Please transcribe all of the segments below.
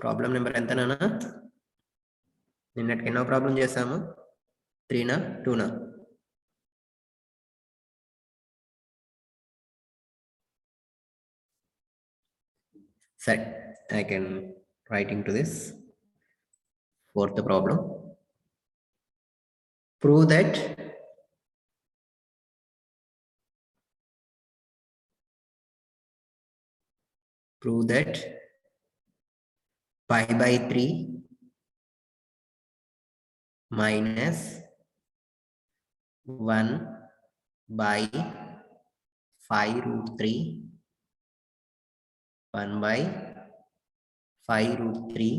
Problem number ఎంత నాన్న? నిన్నటికి ఎన్నో ప్రాబ్లం చేసాము? 3నా 2నా? సరే, I can write into this. Fourth problem. Prove that pi by 3 minus 1 by 5 root 3 1 by 5 root 3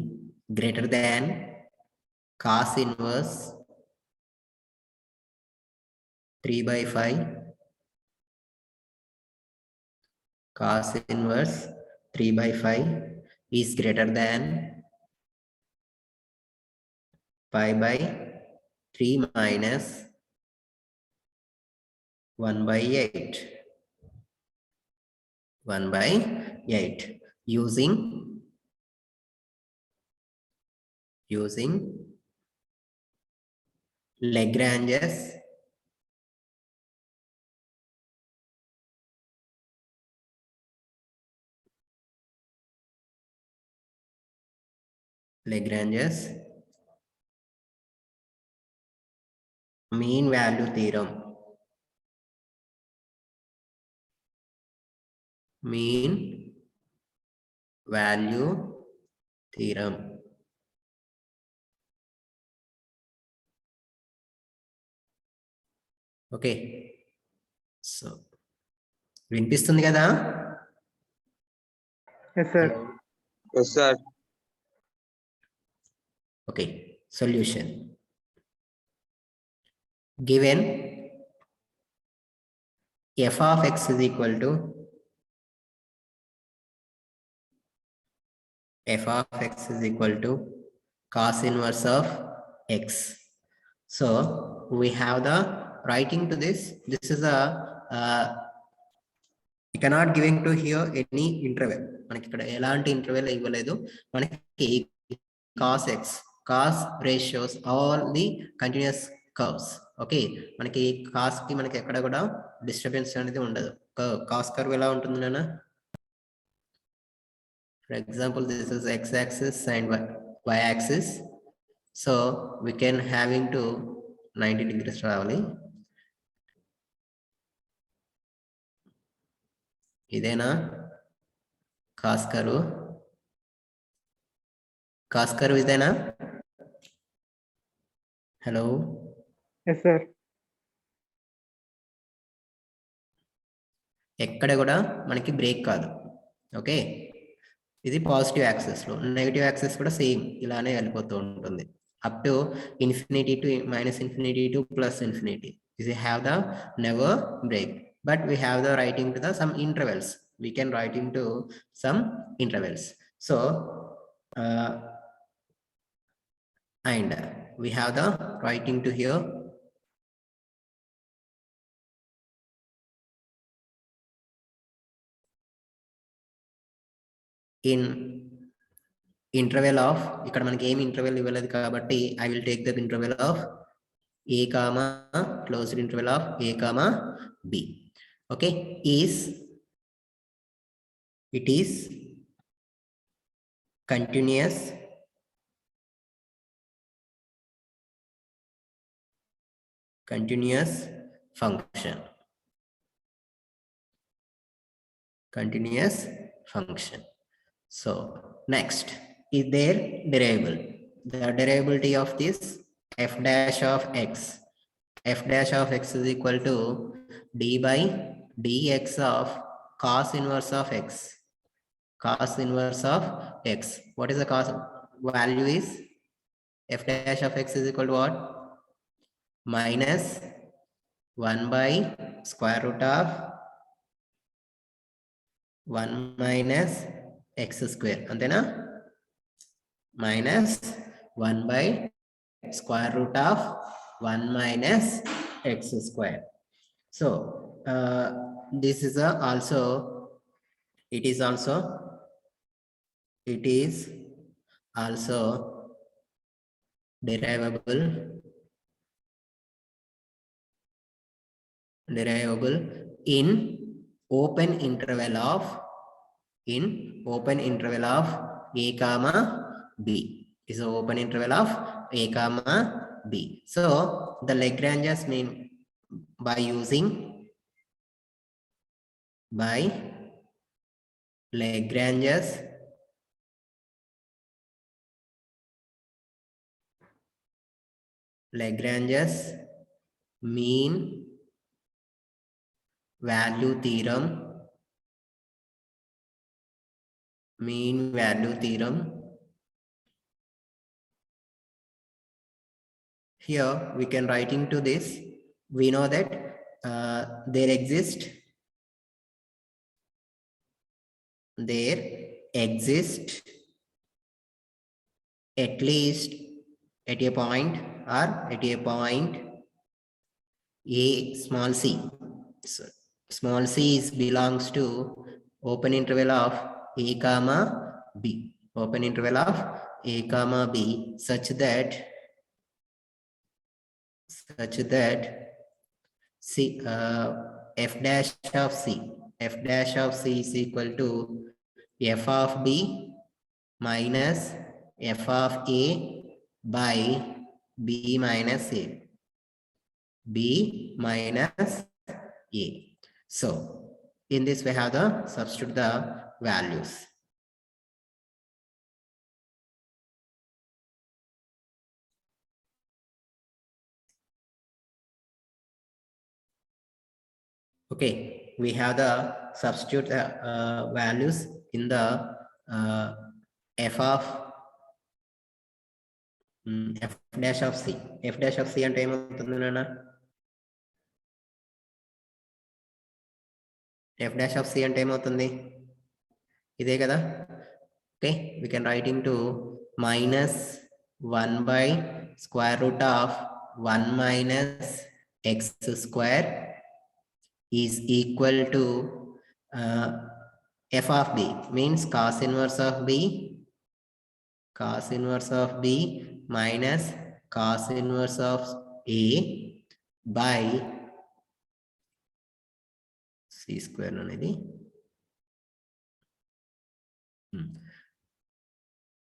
greater than cos inverse 3 by 5 cos inverse 3 by 5 is greater than pi by 3 minus 1 by 8 1 by 8 using Lagrange's mean value theorem. Mean value theorem. Okay. So, వినిపిస్తుంది కదా? Yes, sir. Yes, sir. Okay. Solution. Given f of x is equal to cos inverse of x. So we have the writing to this. This is a you cannot giving to here any interval. మనకి ఇక్కడ ఎలాంటి interval ఇవ్వలేదు. మనకి cos x, cos ratios all the continuous curves. Okay, మనకి cos కి మనకి ఎక్కడ కూడా డిస్టర్బెన్స్ అనేది ఉండదు. cos కర్వ్ ఎలా ఉంటుంది నాన్న? For example, this is x-axis and y-axis. So we can having to 90 degrees రావాలి. ఇదేనా cos కర్వ్? cos కర్వ్ ఇదేనా? హలో. Yes, sir. ఎక్కడ కూడా మనకి బ్రేక్ కాదు. ఓకే, ఇది పాజిటివ్ యాక్సెస్ లో. నెగిటివ్ యాక్సెస్ కూడా సేమ్ ఇలానే వెళ్ళిపోతూ ఉంటుంది. Up to infinity to minus infinity to plus infinity. This have the never break, but we have the writing to the some intervals. We can write into some intervals. So and we have the writing to here in interval of, ఇక్కడ మనకి ఏమి interval ఇవ్వలేదు కాబట్టి I will take the interval of a comma closed interval of a comma b. Okay, it is continuous function. So next is their derivable. The derivability of this f dash of x. F dash of x is equal to d by dx of cos inverse of x. Cos inverse of x. What is the cos value is? F dash of x is equal to what? Minus 1 by square root of 1 minus x square. Antena? Minus 1 by square root of 1 minus x square. So this is it is also derivable in open interval of a comma b. Is an open interval of a comma b. So the Lagrange's mean by using Lagrange's mean value theorem. Here we can write into this. We know that there exists at least at a point a small c. So small c belongs to open interval of a comma b. Open interval of a comma b such that c f dash of c is equal to f of b minus f of a by b minus a. So in this we have the substitute the values. Okay, we have the substitute values in the f dash of c. F dash of c and f dash of c and ide kada. Okay, we can write into minus 1 by square root of 1 minus x square is equal to f of b means cos inverse of b minus cos inverse of a by c square అనేది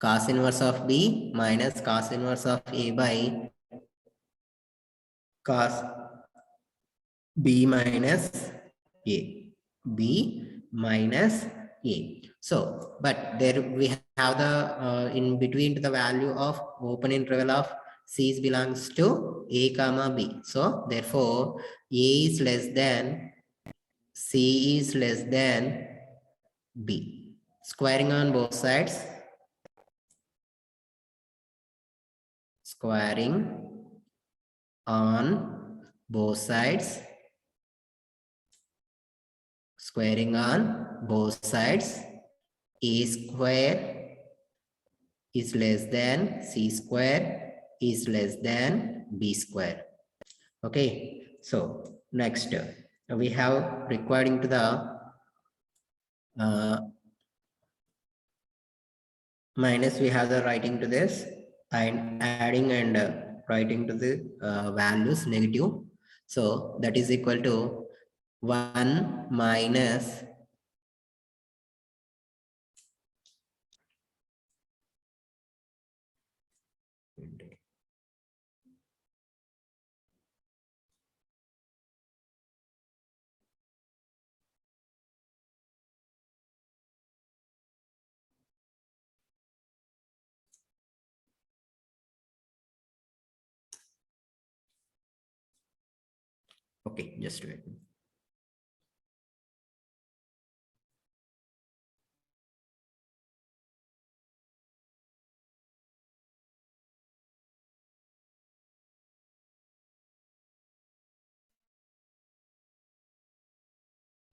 cos inverse of b minus cos inverse of a by cos b minus a. So but there we have the in between the value of open interval of c belongs to a comma b. So therefore a is less than c is less than b. Squaring on both sides. Squaring on both sides. A square is less than c square is less than b square. Okay, so next we have required into the minus we have the writing to this and adding and writing to the values negative. So that is equal to 1 minus okay, just wait.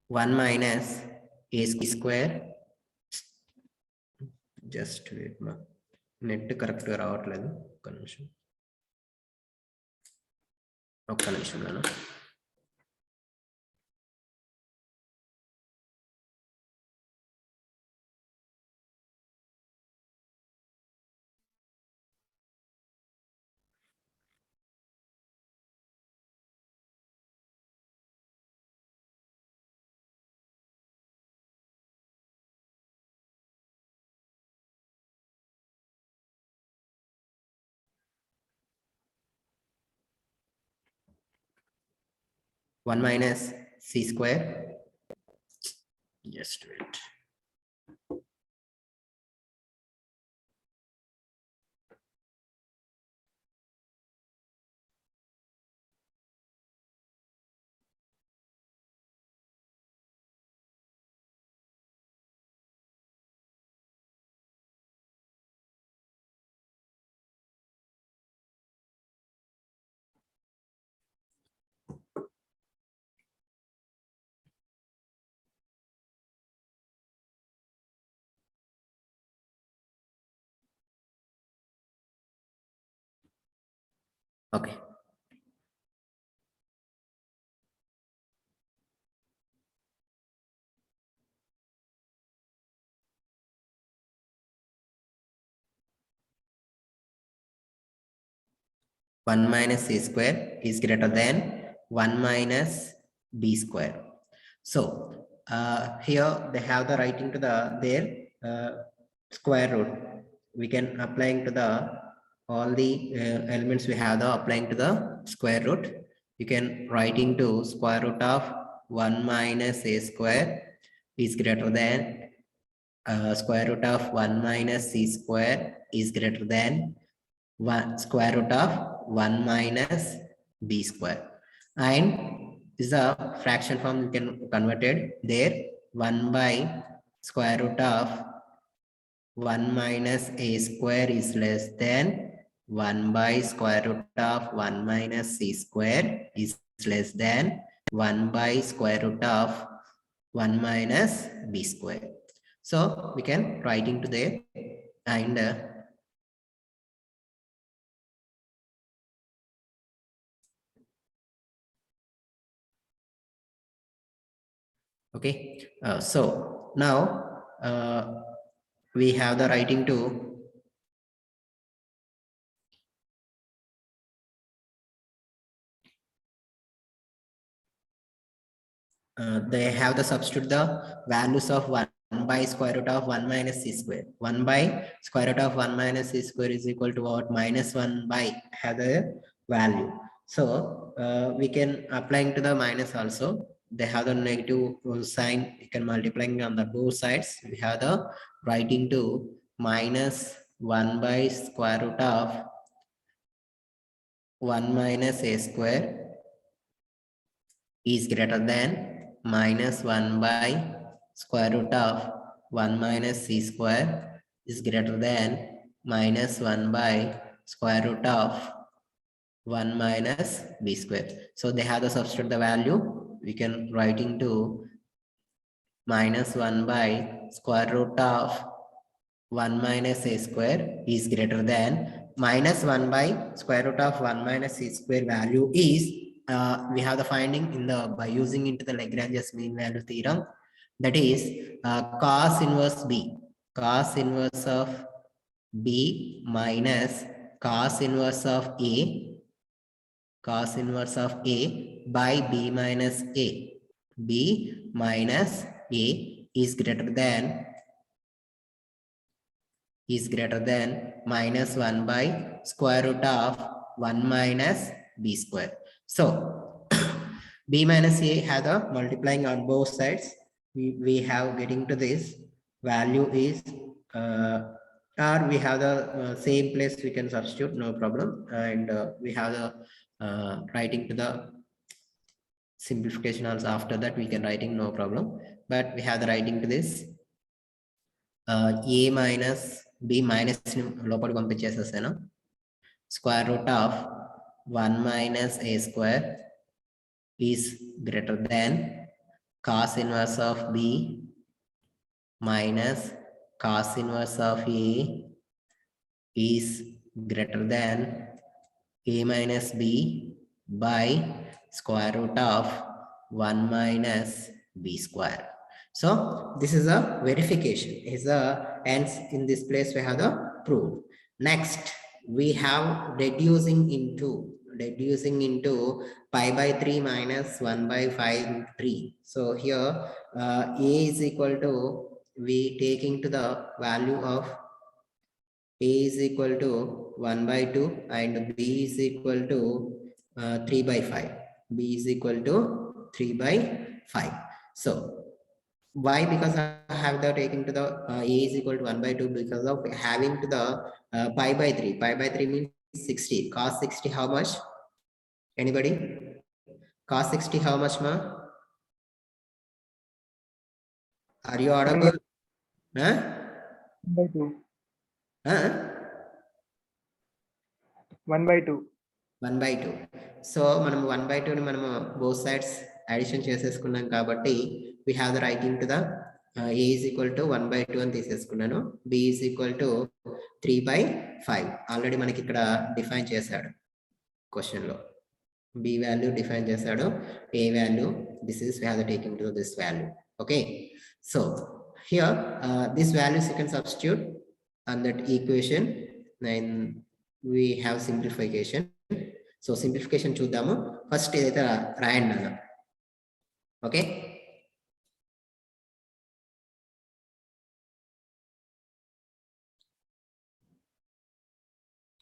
One minus a square. Just wait, ma. Net correct రావట్లేదు ఒక్క నిమిషం 1 minus c square. Just wait. Okay. One minus c square is greater than 1 minus b square. So here they have the writing to the their square root. We can applying to the all the elements we have the applying to the square root. You can write into square root of 1 minus a square is greater than square root of 1 minus c square is greater than 1 square root of 1 minus b square. And this is a fraction form you can convert it there. 1 by square root of 1 minus a square is less than 1 by square root of 1 minus c square is less than 1 by square root of 1 minus b square. So we can write into there and okay. So now we have the writing to they have the substitute the values of 1 by square root of 1 minus c square. 1 by square root of 1 minus c square is equal to what? Minus 1 by have the value. So we can applying to the minus also. They have the negative sign. You can multiplying on the both sides. We have the writing to minus 1 by square root of 1 minus a square is greater than minus 1 by square root of 1 minus c square is greater than minus 1 by square root of 1 minus b square. So they have to substitute the value. We can write into minus 1 by square root of 1 minus a square is greater than minus 1 by square root of 1 minus c square value is we have the finding in the by using into the Lagrange's mean value theorem, that is cos inverse b, cos inverse of b minus cos inverse of a, cos inverse of a by b minus a, b minus a is greater than minus 1 by square root of 1 minus b square. So b minus a have the multiplying on both sides. We have getting to this value is or we have the same place we can substitute, no problem. And we have the writing to the simplification also after that we can writing, no problem. But we have the writing to this a minus b minus లోపల పంపించేసేసాను square root of 1 minus a square is greater than cos inverse of b minus cos inverse of a is greater than a minus b by square root of 1 minus b square. So this is a verification. Is a hence in this place we have the proof. Next we have reducing into pi by 3 minus 1 by 5 3. So here a is equal to we taking to the value of a is equal to 1 by 2 and b is equal to 3 by 5. B is equal to 3 by 5. So why? Because I have the taking to the a is equal to 1 by 2 because of having to the pi by 3. Pi by 3 means 60. Cos 60 how much? Anybody? Cos 60 how much, ma? Are you audible? Huh? 1 by 2. Huh? 1 by 2. 1 by 2. So మనం 1 by 2 ని మనము both sides addition చేసేసుకున్నాం కాబట్టి we have the writing to the a is equal to 1 by 2 అని తీసేసుకున్నాను. b is equal to 3 by 5 already మనకి ఇక్కడ define చేశాడు క్వశ్చన్ లో. b వాల్యూ డిఫైన్ చేశాడు, a value this is we have the taking to this value. Okay, so here this values you can substitute on that equation and we have simplification. So simplification చూద్దాము. First ఏదైతే రాయండి నాన్న. Okay,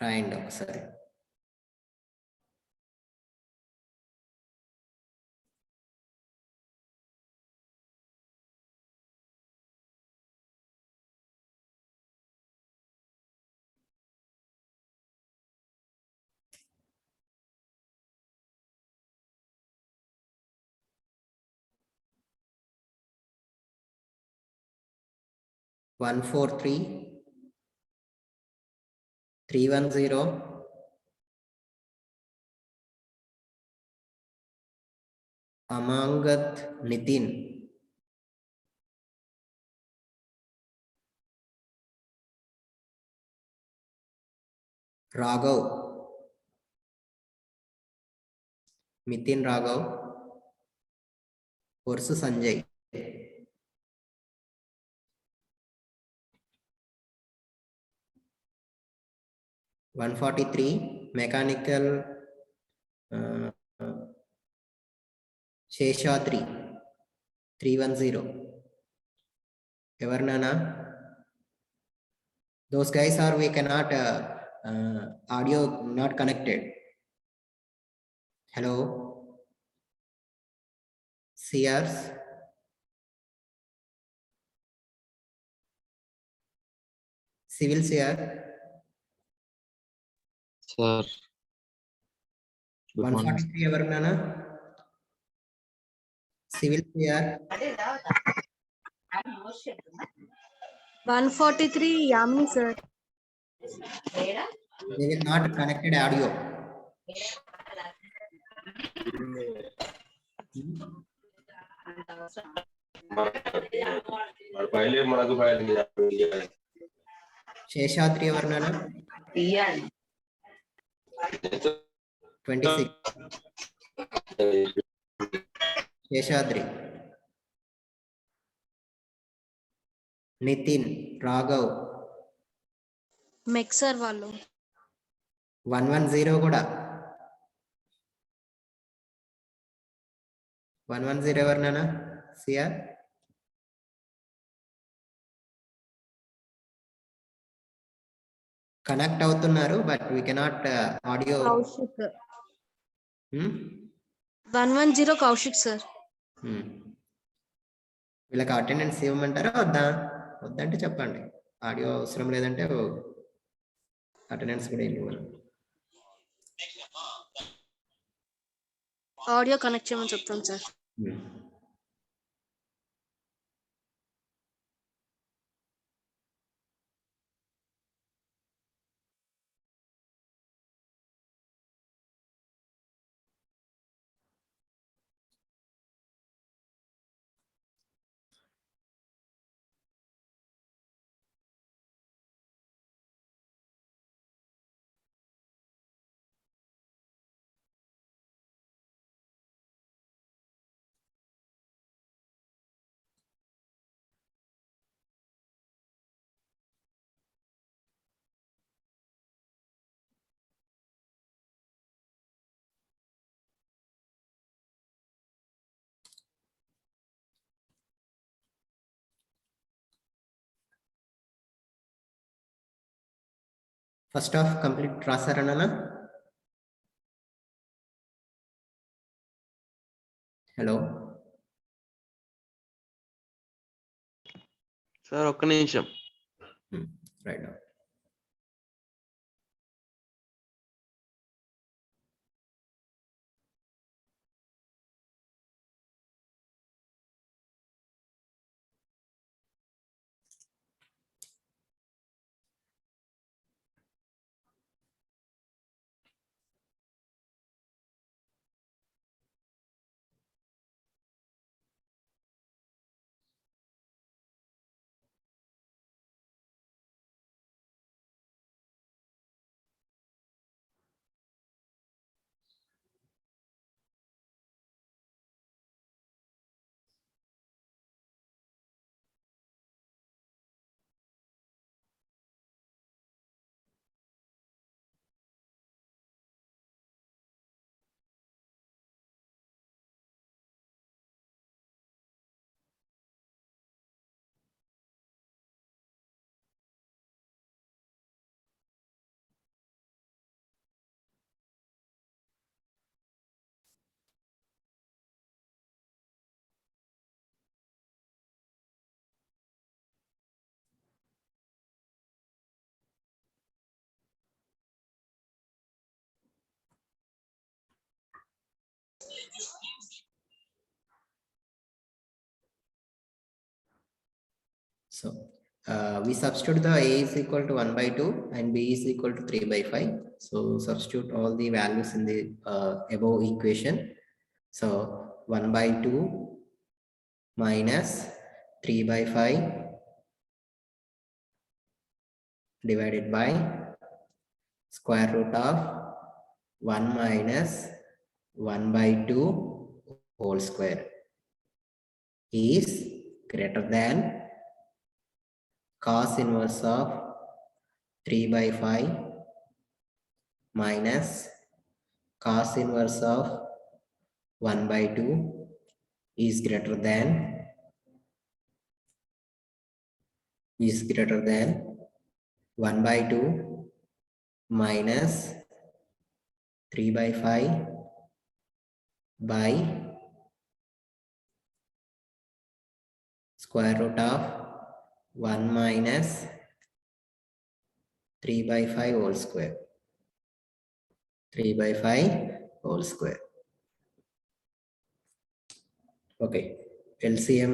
రాయండి ఒకసారి. One 4 3 3 1 0 Amangat Nitin Raghav Nitin Raghav Ursu Sanjay 143 mechanical Sheshadri 310 Evarnana. Those guys are we cannot audio not connected. Hello, CRs. Civil CR. Sir. 143 Evarnana. Civil CR. 143 Yamini sir. They will not connected audio. Sheshadri Evarnana. 26. Sheshadri. Nitin Raghav. Mixer వాళ్ళు 110 కూడా 110 ఎవరినానా CR connect అవుతున్నారు but we cannot audio. Kaushik 110 Kaushik sir. వీళ్ళకి attendance ఇవ్వమంటారా వద్దా? వద్దంటే చెప్పండి, audio అవసరం లేదంటే అటెండెన్స్ కూడా ఇవ్వాలి. ఆడియో కనెక్ట్ చేయమని చెప్తాం సార్. ఫస్ట్ హాఫ్ కంప్లీట్ రాసారనా? hello. సార్ ఒక్క నిమిషం. Right now. So we substitute the a is equal to 1 by 2 and b is equal to 3 by 5. So substitute all the values in the above equation. So 1 by 2 minus 3 by 5 divided by square root of 1 minus 1 by 2 whole square is greater than cos inverse of 3 by 5 minus cos inverse of 1 by 2 is greater than 1 by 2 minus 3 by 5 by square root of 1 minus 3 by 5 whole square. 3 by 5 whole square. Okay. LCM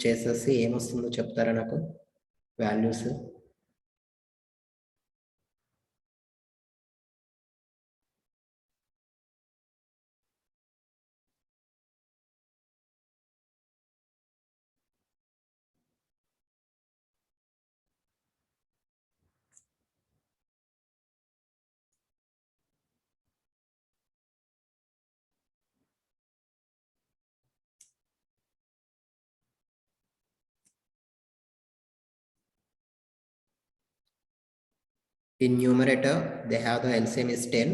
చేసేసి ఏమొస్తుందో చెప్తారా నాకు values? In numerator, they have the LCM is 10.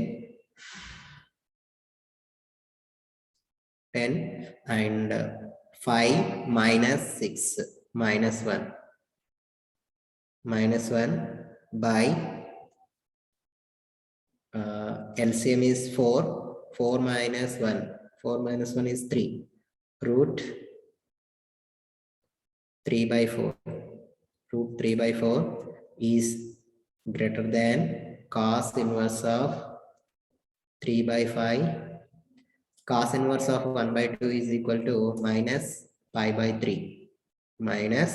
10 and 5 minus 6 minus 1. Minus 1 by LCM is 4. 4 minus 1. 4 minus 1 is 3. Root 3 by 4. Root 3 by 4 is greater than cos inverse of 3 by 5. Cos inverse of 1 by 2 is equal to minus pi by 3. Minus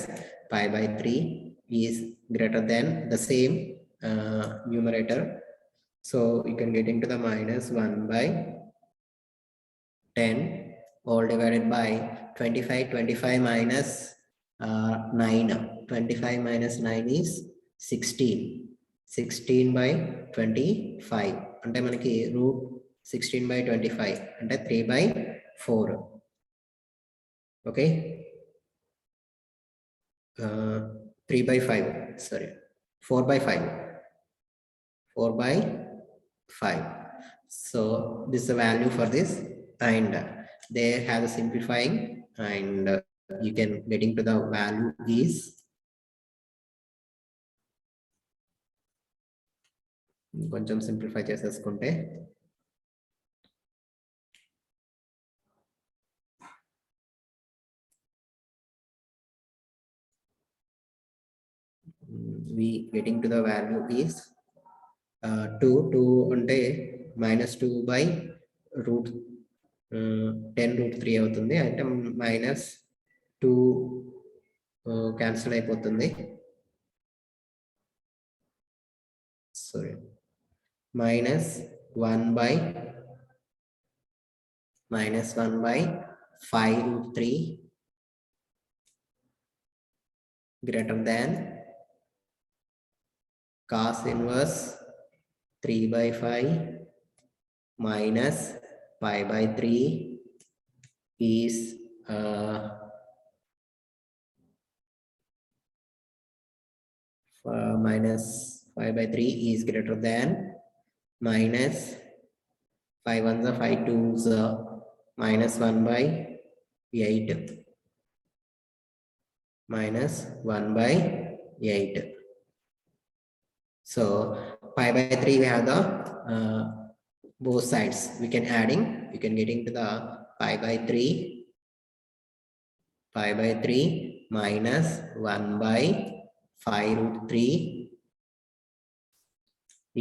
pi by 3 is greater than the same numerator. So you can get into the minus 1 by 10 all divided by 25. 25 minus 9. 25 minus 9 is 16. 16 by 25. అంటే మనకి root 16 by 25 అంటే 3 by 4. Okay. 3 by 5. Sorry. 4 by 5. 4 by 5. So this is the value for this, and they have a simplifying, and you can get into the value is కొంచెం simplify చేసేసుకుంటే we getting to the value is 2 అంటే -2 by root 10 root 3 అవుతుంది అంటే -2 cancel అయిపోతుంది sorry -1 by 5 root 3 greater than cos inverse 3 by 5 minus pi by 3 is minus 5 by 3 is greater than minus 5 ones are 5 twos minus 1 by 8 minus 1 by 8. So pi by 3 we have the both sides we can adding you can get into the pi by 3 minus 1 by 5 root 3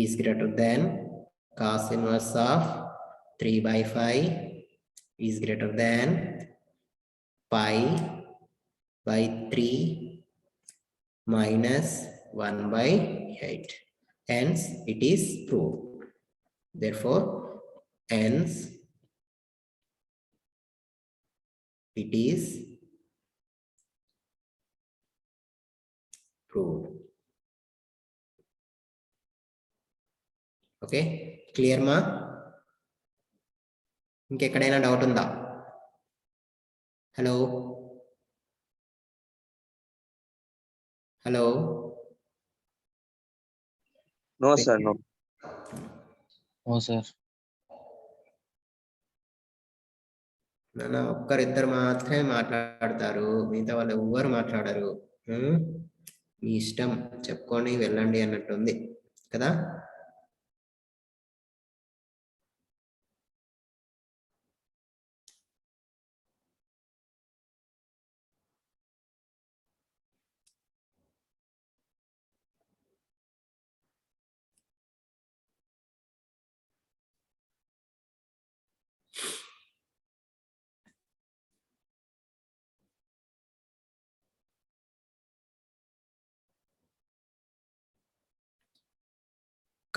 is greater than cos inverse of 3 by 5 is greater than pi by 3 minus 1 by 8. Hence, it is proved. Therefore, hence, it is proved. Okay, clear ma? ఇంకెక్కడైనా doubt ఉందా hello hello No, sir, no. No, sir. నాన్న ఒక్కరిద్దరు మాత్రమే మాట్లాడతారు మిగతా వాళ్ళు ఎవ్వరు మాట్లాడరు మీ ఇష్టం చెప్పుకొని వెళ్ళండి అన్నట్టుంది కదా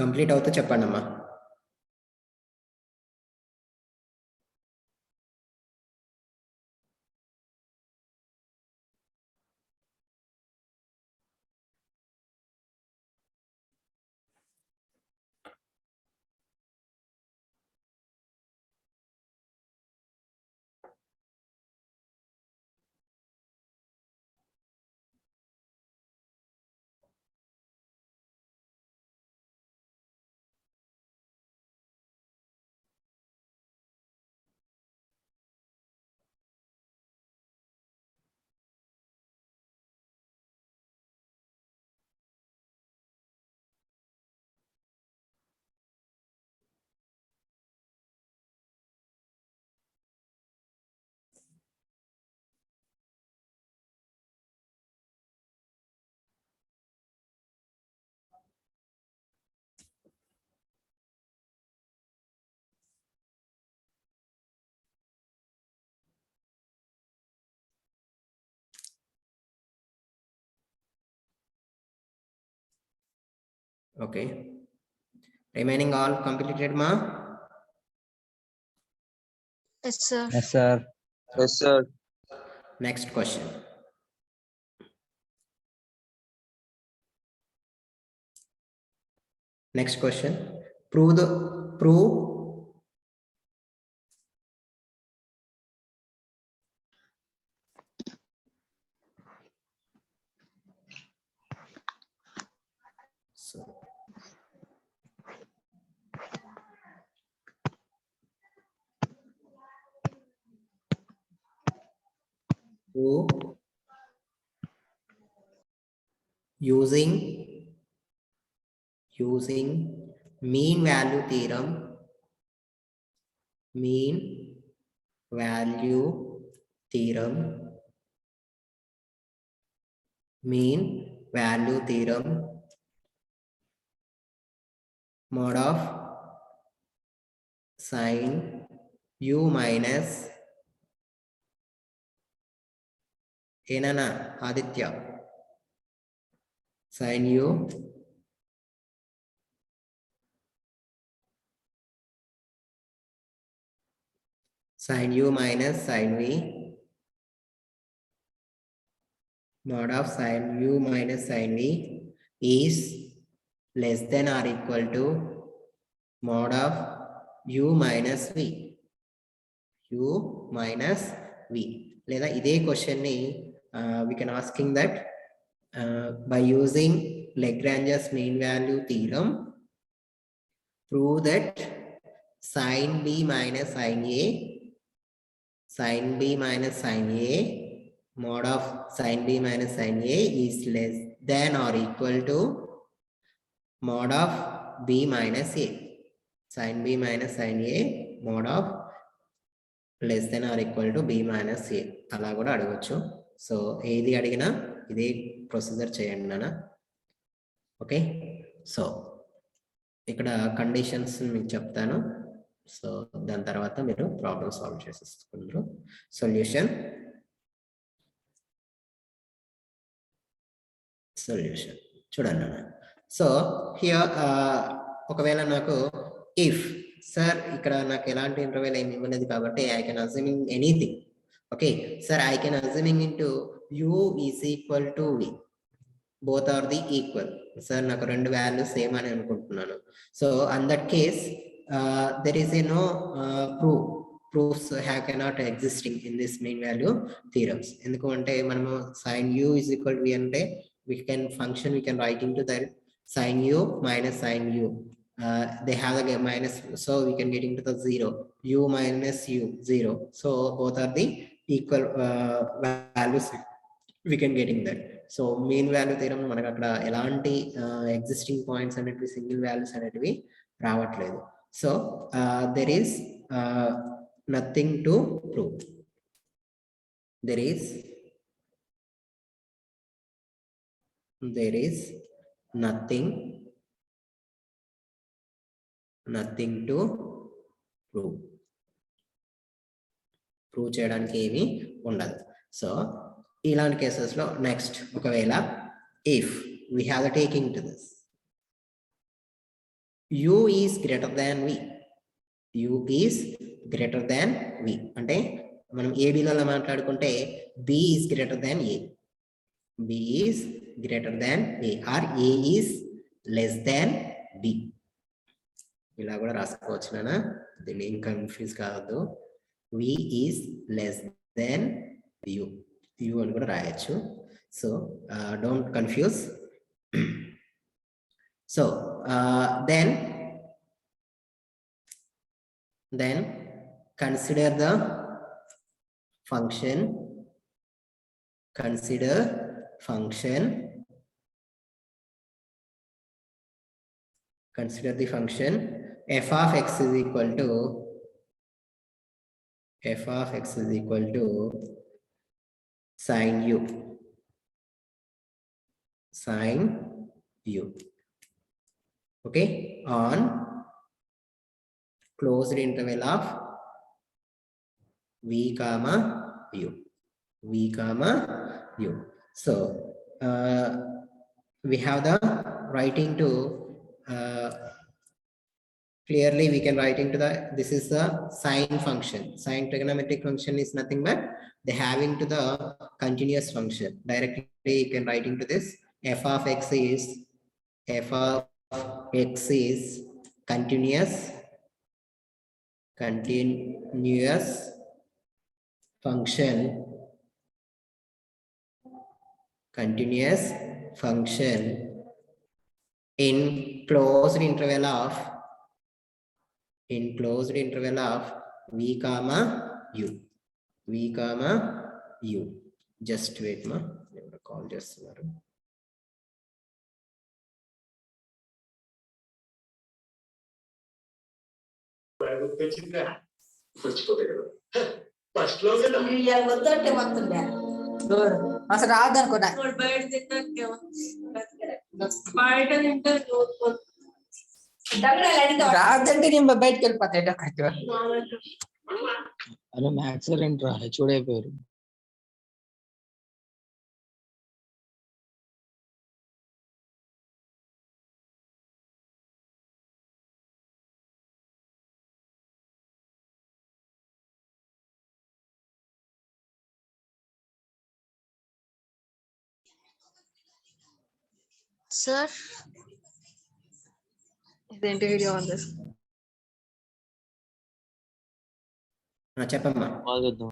కంప్లీట్ అవుతే చెప్పండి అమ్మా Okay. Remaining all completed, ma? Yes, sir. Yes, sir. Yes, sir. Next question. Next question. Prove so prove using mean value theorem mean value theorem mod of sin u minus ಏನನ Aditya sin u minus sin v mod of sin u minus sin v is less than or equal to mod of u minus v. u minus v. లేదా ఇదే question ని we can asking that by using Lagrange's mean value theorem, prove that sin b minus sin a mod of sin b minus sin a is less than or equal to mod of b minus a. Sin b minus sin a mod of less than or equal to b minus a అలా కూడా అడగవచ్చు. So ఏది అడిగినా ఇదే procedure చేయండి నాన్న. Okay, so ఇక్కడ conditions మీకు చెప్తాను. సో దాని తర్వాత మీరు ప్రాబ్లమ్ సాల్వ్ చేసేసుకుంటారు. సొల్యూషన్ చూడండి. సో హియర్ ఒకవేళ నాకు ఇఫ్ సార్ ఇక్కడ నాకు ఎలాంటి ఇంటర్వెల్ ఏమి ఇవ్వలేదు కాబట్టి I can assuming anything. Okay sir, I can assuming into u is equal to v, both are the equal. Sir నాకు రెండు వాల్యూస్ సేమ్ అని అనుకుంటున్నాను. So on that case there is a no proofs cannot existing in this mean value theorems. ఎందుకంటే మనము sin u is equal to v అంటే we can write into that sin u minus sin u. They have a minus, so we can get into the 0. u minus u 0, so both are the equal values we can get in that. So mean value theorem మనకు అక్కడ ఎలాంటి existing points అనేటివి single values అనేటివి రావట్లేదు. So there is nothing to prove. There is nothing to prove. Prove చేయడానికి ఏమీ ఉండదు. So ఇలాంటి కేసెస్ లో నెక్స్ట్ ఒకవేళ if we have taking to this u is greater than v, u is greater than v అంటే మనం ఏబిలలో మాట్లాడుకుంటే b is greater than a, b is greater than a or a is less than b. ఇలా కూడా రాసుకోవచ్చు నాన్న, దీన్ని ఏం confuse కావద్దు. v is less than u అని కూడా రాయొచ్చు. So don't confuse. So then consider the function f of x is equal to sin u. Okay, on closed interval of v comma u. So we have the writing to clearly we can write into the, this is the sine function. Sine trigonometric function is nothing but the having to the continuous function. Directly you can write into this f of x is continuous function in closed interval of v comma u. Just wait ma, call చేస్తున్నారు. First లో అసలు రాదనుకున్నా రాదంటే నేను బయటకు వెళ్ళిపోతాయి అక్కడికి. అరే మ్యాథ్స్ సార్ ఏంట్రా హెచ్ఓడి అయిపోయారు. సార్ ఇదేంటి వీడియో ఉంది చెప్పమ్మా. కాల్ చేద్దాం.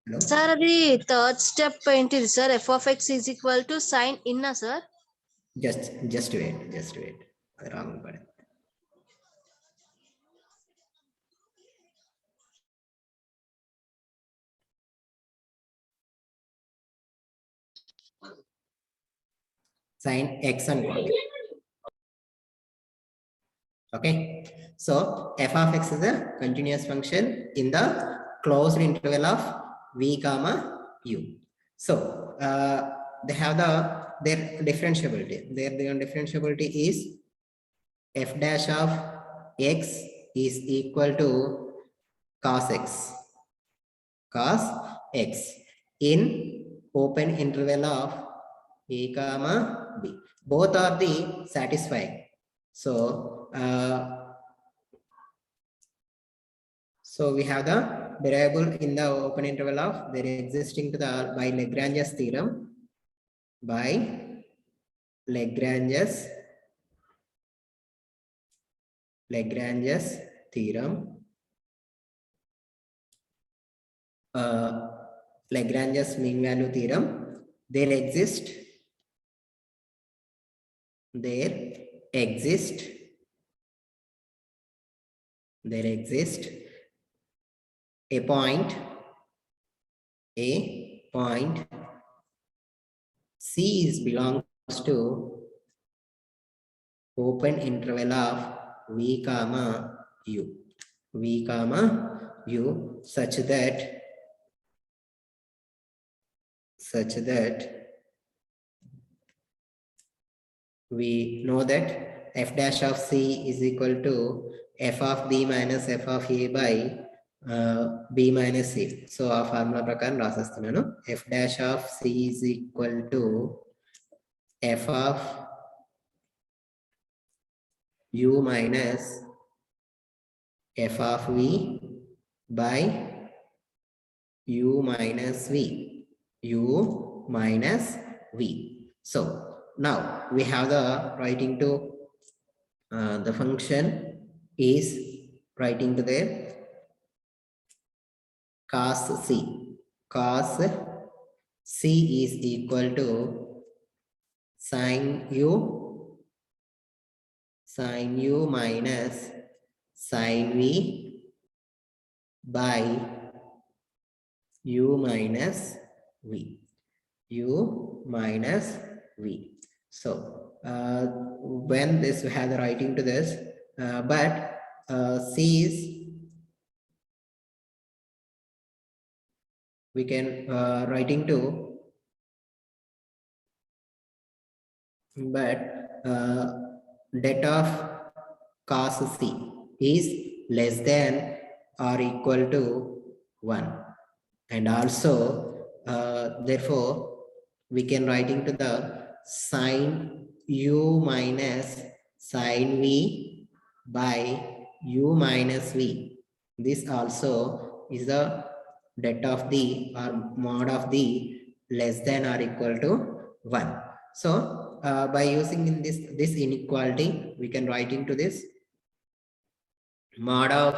హలో, సార్ అది థర్డ్ స్టెప్ ఏంటిది sir f of x is equal to sine ఇన్నా సార్ జస్ట్ వెయిట్ అది రాంగ్ పడింది. Sin x అనుకోండి. Okay, so f of x is a continuous function in the closed interval of v comma u. So they have their differentiability. Their differentiability is f dash of x is equal to cos x in open interval of a comma b. Both are the satisfying. So we have the variable in the open interval of their existing to the by Lagrange's theorem. By Lagrange's theorem. Lagrange's mean value theorem. There exist a point C is belongs to open interval of v comma u such that we know that f dash of c is equal to f of b minus f of a by b minus c. So our formula prakaram rasastunanu. F dash of c is equal to f of u minus f of v by u minus v. So now we have the writing to the function is writing to the cos c is equal to sin u minus sin v by u minus v. So when this we have the writing to this, but c is we can writing to, but det of cos c is less than or equal to 1, and also therefore we can writing to the sin u minus sin v by u minus v. This also is the det of the or mod of the less than or equal to 1. So by using in this inequality, we can write into this mod of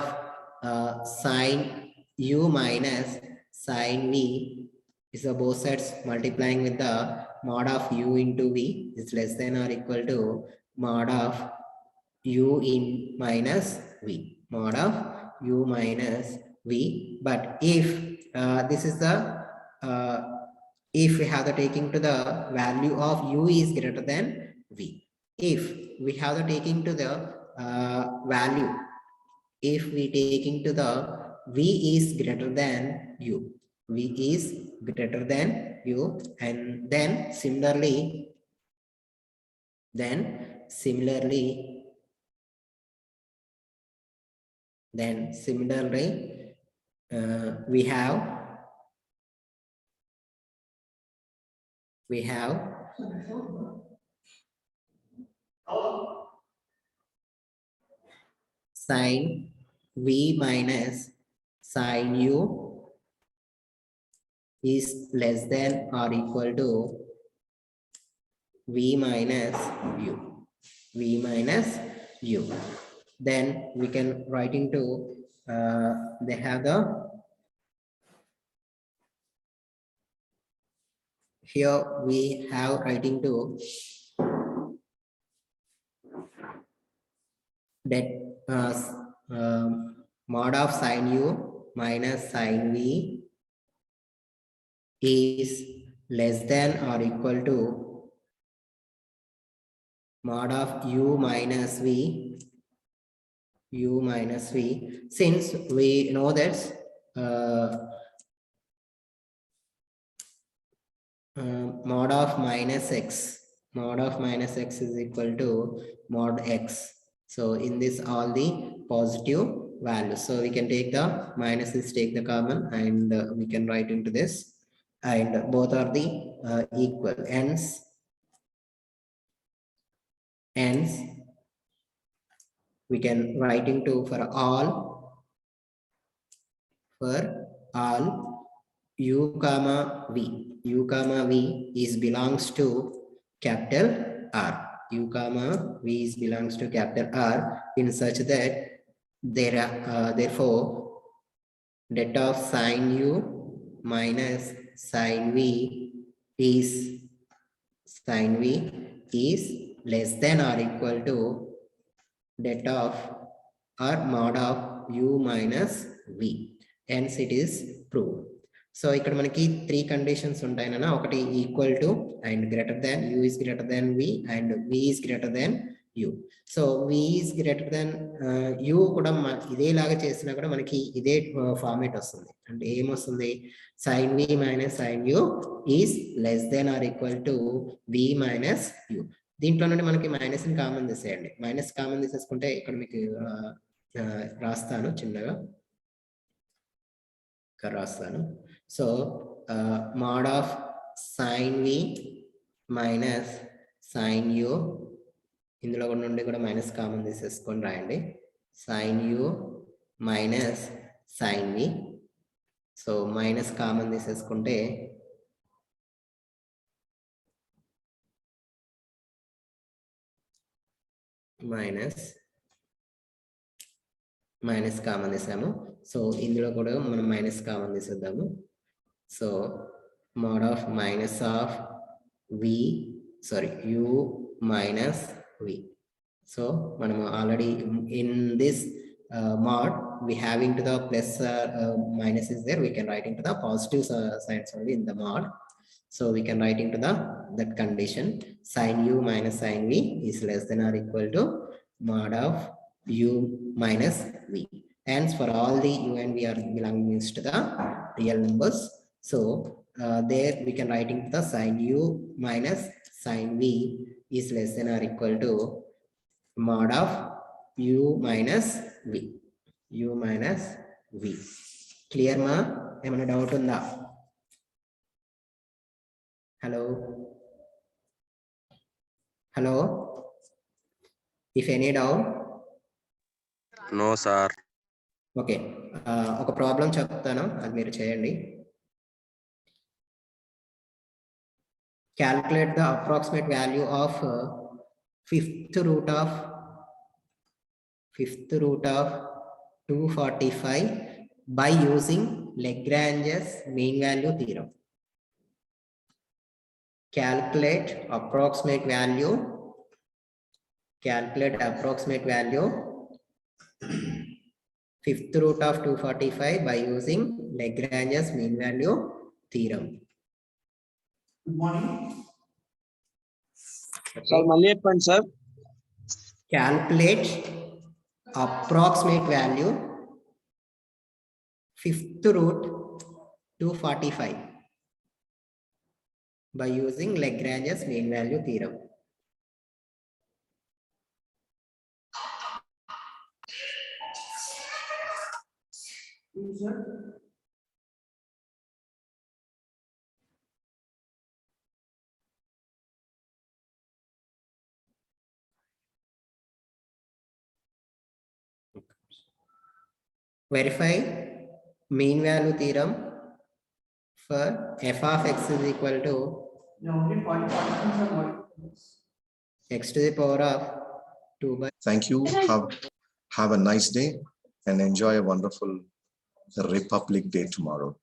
sin u minus sin v is the both sides multiplying with the mod of u into v is less than or equal to mod of u in minus v, mod of u minus v. But if this is the if we have the taking to the value of u is greater than v, if we have the taking to the value, if we taking to the v is greater than u, v is greater than u, and then similarly we have sin v minus sin u is less than or equal to v minus u. Then we can write into they have the here we have writing to that mod of sin u minus sin v is less than or equal to mod of u minus v, since we know that mod of minus x is equal to mod x. So in this all the positive values, so we can take the minuses, take the common, and we can write into this, and both are the equal. Hence we can write into for all u comma v is belongs to capital R. U comma v is belongs to capital R in such that there are therefore det of sin u minus sin v is less than or equal to det of or mod of u minus v. Hence it is proved. So ఇక్కడ మనకి 3 conditions ఉంటాయి నాన్న. ఒకటి equal to and greater than, u is greater than v, and v is greater than u. So v is greater than u కూడా ఇదేలాగా చేసినా కూడా మనకి ఇదే ఫార్మేట్ వస్తుంది. అంటే ఏమొస్తుంది, sin v minus sin u is less than or equal to v minus u. దీంట్లో నుండి మనకి మైనస్ ని కామన్ తీసేయండి. మైనస్ కామన్ తీసేసుకుంటే ఇక్కడ మీకు రాస్తాను చిన్నగా రాస్తాను. So mod of sin v minus sin u, ఇందులో నుండి కూడా మైనస్ కామన్ తీసేసుకొని రాయండి. sin u minus sin v. So minus common తీసేసుకుంటే మైనస్ కామన్ తీసాము. సో ఇందులో కూడా మనం మైనస్ కామన్ తీసేద్దాము. So mod of minus of u minus v. సో మనము already in this mod we have into the plus minus is there, we can write into the positive signs only in the mod. So we can write into that condition, sin u minus sin v is less than or equal to mod of u minus v. Hence for all the u and v are belonging to the real numbers. So there we can write into the sin u minus sin v is less than or equal to mod of u minus v. Clear ma? ఏమైనా doubt ఉందా? Hello. If any doubt? No, sir. Okay. ఒక problem చెప్తాను, అది మీరు చేయండి. Calculate the approximate value of fifth root of 245 by using Lagrange's mean value theorem. Calculate approximate value fifth root of 245 by using Lagrange's mean value theorem. Good morning. Sir, మళ్ళీ చెప్పండి sir. Calculate approximate value fifth root 245 by using Lagrange's mean value theorem. Verify mean value theorem for f of x is equal to No, only 40 participants are voting. x to the power of 2 by Thank you. Have a nice day and enjoy a wonderful Republic Day tomorrow.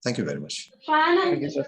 Thank you very much. Thank you, sir.